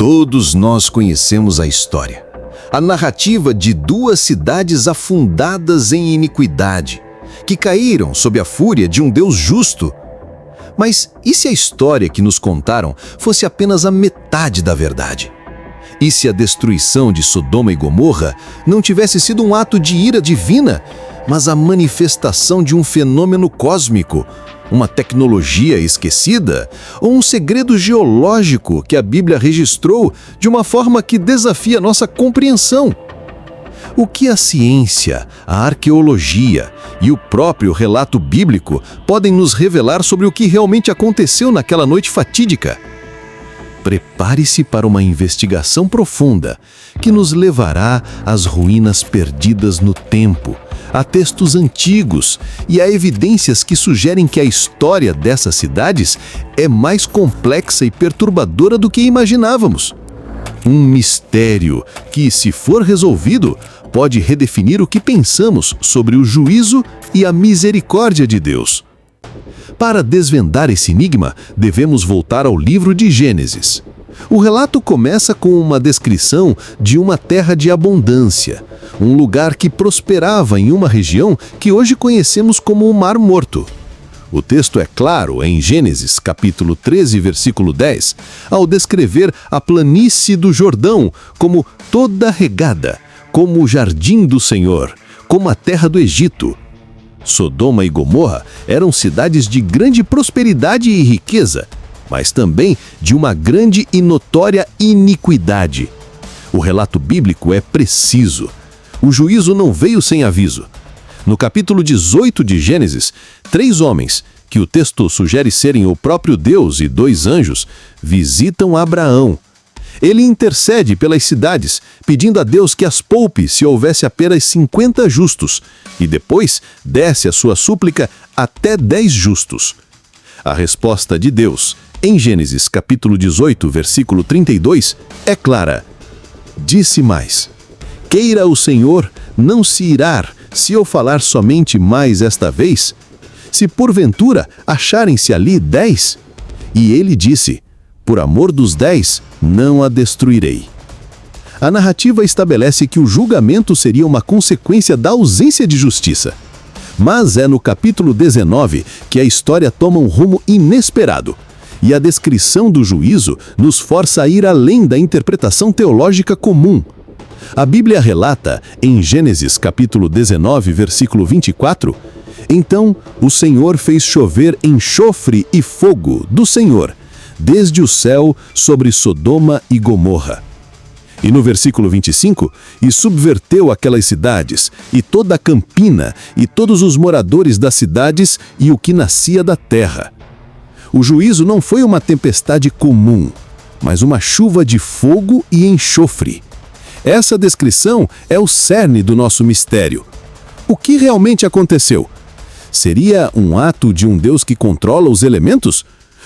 Todos nós conhecemos a história. A narrativa de duas cidades afundadas em iniquidade, que caíram sob a fúria de um Deus justo. Mas e se a história que nos contaram fosse apenas a metade da verdade? E se a destruição de Sodoma e Gomorra não tivesse sido um ato de ira divina, mas a manifestação de um fenômeno cósmico, uma tecnologia esquecida ou um segredo geológico que a Bíblia registrou de uma forma que desafia nossa compreensão? O que a ciência, a arqueologia e o próprio relato bíblico podem nos revelar sobre o que realmente aconteceu naquela noite fatídica? Prepare-se para uma investigação profunda que nos levará às ruínas perdidas no tempo, a textos antigos e a evidências que sugerem que a história dessas cidades é mais complexa e perturbadora do que imaginávamos. Um mistério que, se for resolvido, pode redefinir o que pensamos sobre o juízo e a misericórdia de Deus. Para desvendar esse enigma, devemos voltar ao livro de Gênesis. O relato começa com uma descrição de uma terra de abundância, um lugar que prosperava em uma região que hoje conhecemos como o Mar Morto. O texto é claro em Gênesis, capítulo 13, versículo 10, ao descrever a planície do Jordão como toda regada, como o jardim do Senhor, como a terra do Egito. Sodoma e Gomorra eram cidades de grande prosperidade e riqueza, mas também de uma grande e notória iniquidade. O relato bíblico é preciso. O juízo não veio sem aviso. No capítulo 18 de Gênesis, 3 homens, que o texto sugere serem o próprio Deus e 2 anjos, visitam Abraão. Ele intercede pelas cidades, pedindo a Deus que as poupe se houvesse apenas 50 justos, e depois desce a sua súplica até 10 justos. A resposta de Deus, em Gênesis capítulo 18, versículo 32, é clara. Disse mais: queira o Senhor não se irar se eu falar somente mais esta vez? Se porventura acharem-se ali 10? E ele disse: por amor dos 10, não a destruirei. A narrativa estabelece que o julgamento seria uma consequência da ausência de justiça. Mas é no capítulo 19 que a história toma um rumo inesperado, e a descrição do juízo nos força a ir além da interpretação teológica comum. A Bíblia relata, em Gênesis capítulo 19, versículo 24, então o Senhor fez chover enxofre e fogo do Senhor, desde o céu sobre Sodoma e Gomorra. E no versículo 25, e subverteu aquelas cidades, e toda a campina, e todos os moradores das cidades, e o que nascia da terra. O juízo não foi uma tempestade comum, mas uma chuva de fogo e enxofre. Essa descrição é o cerne do nosso mistério. O que realmente aconteceu? Seria um ato de um Deus que controla os elementos?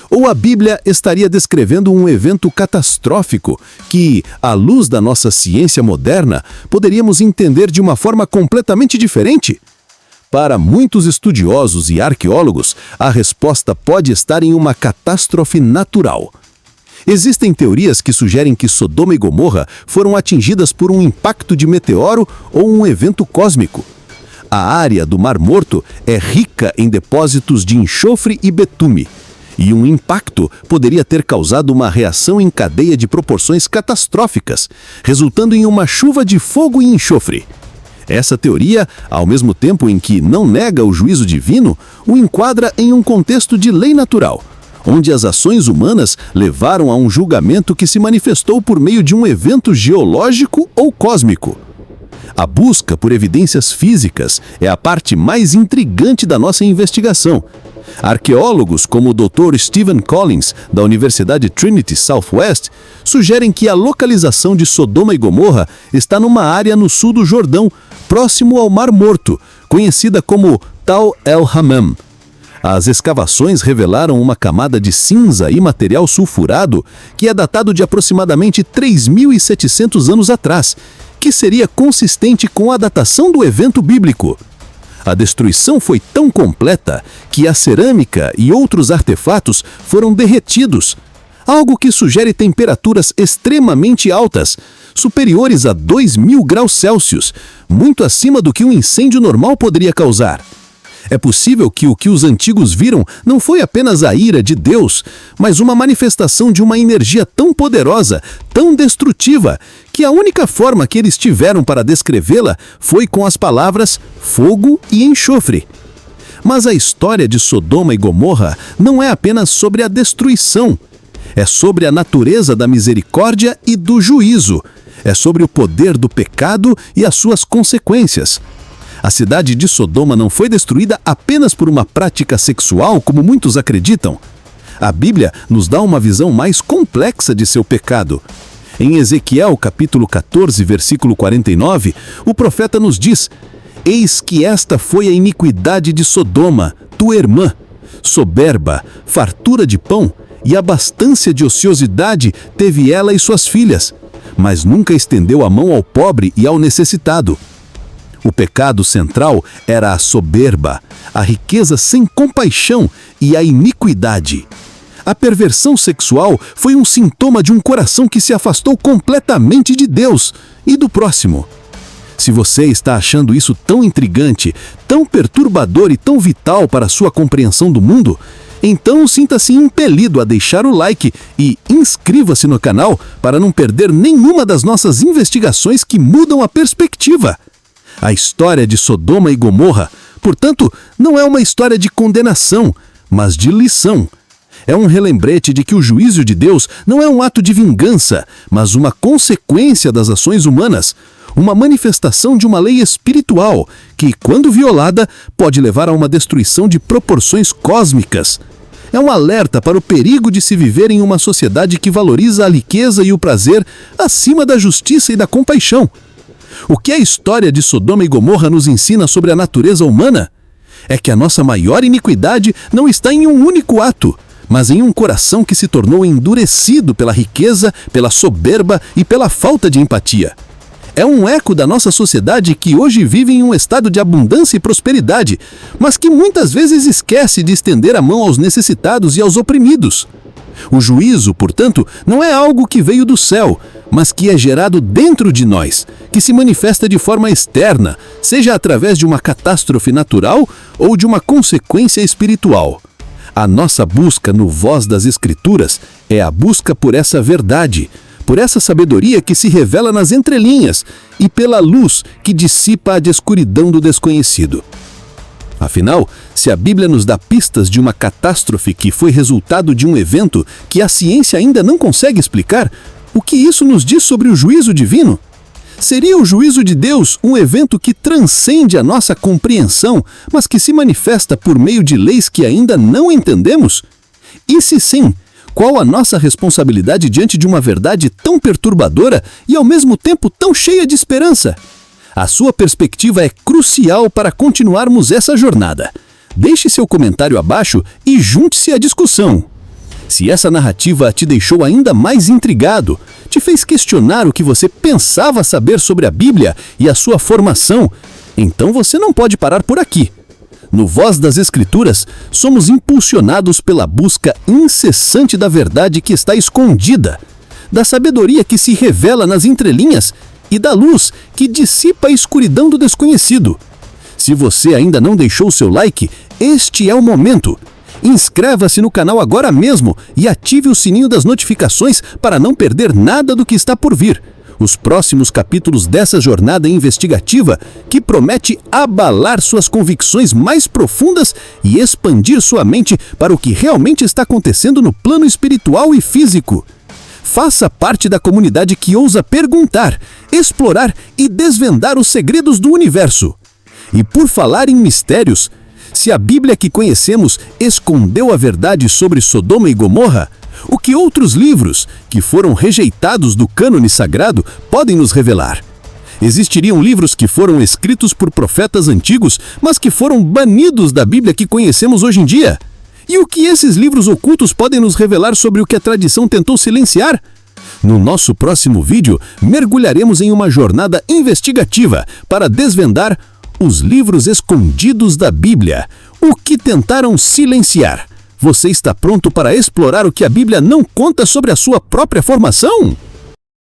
Ou a Bíblia estaria descrevendo um evento catastrófico que, à luz da nossa ciência moderna, poderíamos entender de uma forma completamente diferente? Para muitos estudiosos e arqueólogos, a resposta pode estar em uma catástrofe natural. Existem teorias que sugerem que Sodoma e Gomorra foram atingidas por um impacto de meteoro ou um evento cósmico. A área do Mar Morto é rica em depósitos de enxofre e betume, e um impacto poderia ter causado uma reação em cadeia de proporções catastróficas, resultando em uma chuva de fogo e enxofre. Essa teoria, ao mesmo tempo em que não nega o juízo divino, o enquadra em um contexto de lei natural, onde as ações humanas levaram a um julgamento que se manifestou por meio de um evento geológico ou cósmico. A busca por evidências físicas é a parte mais intrigante da nossa investigação. Arqueólogos como o Dr. Stephen Collins, da Universidade Trinity Southwest, sugerem que a localização de Sodoma e Gomorra está numa área no sul do Jordão, próximo ao Mar Morto, conhecida como Tal el-Hammam. As escavações revelaram uma camada de cinza e material sulfurado que é datado de aproximadamente 3.700 anos atrás, que seria consistente com a datação do evento bíblico. A destruição foi tão completa que a cerâmica e outros artefatos foram derretidos. algo que sugere temperaturas extremamente altas, superiores a 2.000 graus Celsius, muito acima do que um incêndio normal poderia causar. É possível que o que os antigos viram não foi apenas a ira de Deus, mas uma manifestação de uma energia tão poderosa, tão destrutiva, que a única forma que eles tiveram para descrevê-la foi com as palavras fogo e enxofre. Mas a história de Sodoma e Gomorra não é apenas sobre a destruição. É sobre a natureza da misericórdia e do juízo. É sobre o poder do pecado e as suas consequências. A cidade de Sodoma não foi destruída apenas por uma prática sexual, como muitos acreditam. A Bíblia nos dá uma visão mais complexa de seu pecado. Em Ezequiel, capítulo 14, versículo 49, o profeta nos diz: «Eis que esta foi a iniquidade de Sodoma, tua irmã, soberba, fartura de pão e abastança de ociosidade teve ela e suas filhas, mas nunca estendeu a mão ao pobre e ao necessitado». O pecado central era a soberba, a riqueza sem compaixão e a iniquidade. A perversão sexual foi um sintoma de um coração que se afastou completamente de Deus e do próximo. Se você está achando isso tão intrigante, tão perturbador e tão vital para a sua compreensão do mundo, então sinta-se impelido a deixar o like e inscreva-se no canal para não perder nenhuma das nossas investigações que mudam a perspectiva. A história de Sodoma e Gomorra, portanto, não é uma história de condenação, mas de lição. É um relembrete de que o juízo de Deus não é um ato de vingança, mas uma consequência das ações humanas, uma manifestação de uma lei espiritual que, quando violada, pode levar a uma destruição de proporções cósmicas. É um alerta para o perigo de se viver em uma sociedade que valoriza a riqueza e o prazer acima da justiça e da compaixão. O que a história de Sodoma e Gomorra nos ensina sobre a natureza humana é que a nossa maior iniquidade não está em um único ato, mas em um coração que se tornou endurecido pela riqueza, pela soberba e pela falta de empatia. É um eco da nossa sociedade que hoje vive em um estado de abundância e prosperidade, mas que muitas vezes esquece de estender a mão aos necessitados e aos oprimidos. O juízo, portanto, não é algo que veio do céu, mas que é gerado dentro de nós, que se manifesta de forma externa, seja através de uma catástrofe natural ou de uma consequência espiritual. A nossa busca no Voz das Escrituras é a busca por essa verdade, por essa sabedoria que se revela nas entrelinhas e pela luz que dissipa a escuridão do desconhecido. Afinal, se a Bíblia nos dá pistas de uma catástrofe que foi resultado de um evento que a ciência ainda não consegue explicar, o que isso nos diz sobre o juízo divino? Seria o juízo de Deus um evento que transcende a nossa compreensão, mas que se manifesta por meio de leis que ainda não entendemos? E se sim, qual a nossa responsabilidade diante de uma verdade tão perturbadora e ao mesmo tempo tão cheia de esperança? A sua perspectiva é crucial para continuarmos essa jornada. Deixe seu comentário abaixo e junte-se à discussão. Se essa narrativa te deixou ainda mais intrigado, te fez questionar o que você pensava saber sobre a Bíblia e a sua formação, então você não pode parar por aqui. No Voz das Escrituras, somos impulsionados pela busca incessante da verdade que está escondida, da sabedoria que se revela nas entrelinhas e da luz que dissipa a escuridão do desconhecido. Se você ainda não deixou seu like, este é o momento. Inscreva-se no canal agora mesmo e ative o sininho das notificações para não perder nada do que está por vir. Os próximos capítulos dessa jornada investigativa que promete abalar suas convicções mais profundas e expandir sua mente para o que realmente está acontecendo no plano espiritual e físico. Faça parte da comunidade que ousa perguntar, explorar e desvendar os segredos do universo. E por falar em mistérios, se a Bíblia que conhecemos escondeu a verdade sobre Sodoma e Gomorra, o que outros livros, que foram rejeitados do cânone sagrado, podem nos revelar? Existiriam livros que foram escritos por profetas antigos, mas que foram banidos da Bíblia que conhecemos hoje em dia? E o que esses livros ocultos podem nos revelar sobre o que a tradição tentou silenciar? No nosso próximo vídeo, mergulharemos em uma jornada investigativa para desvendar os livros escondidos da Bíblia, o que tentaram silenciar. Você está pronto para explorar o que a Bíblia não conta sobre a sua própria formação?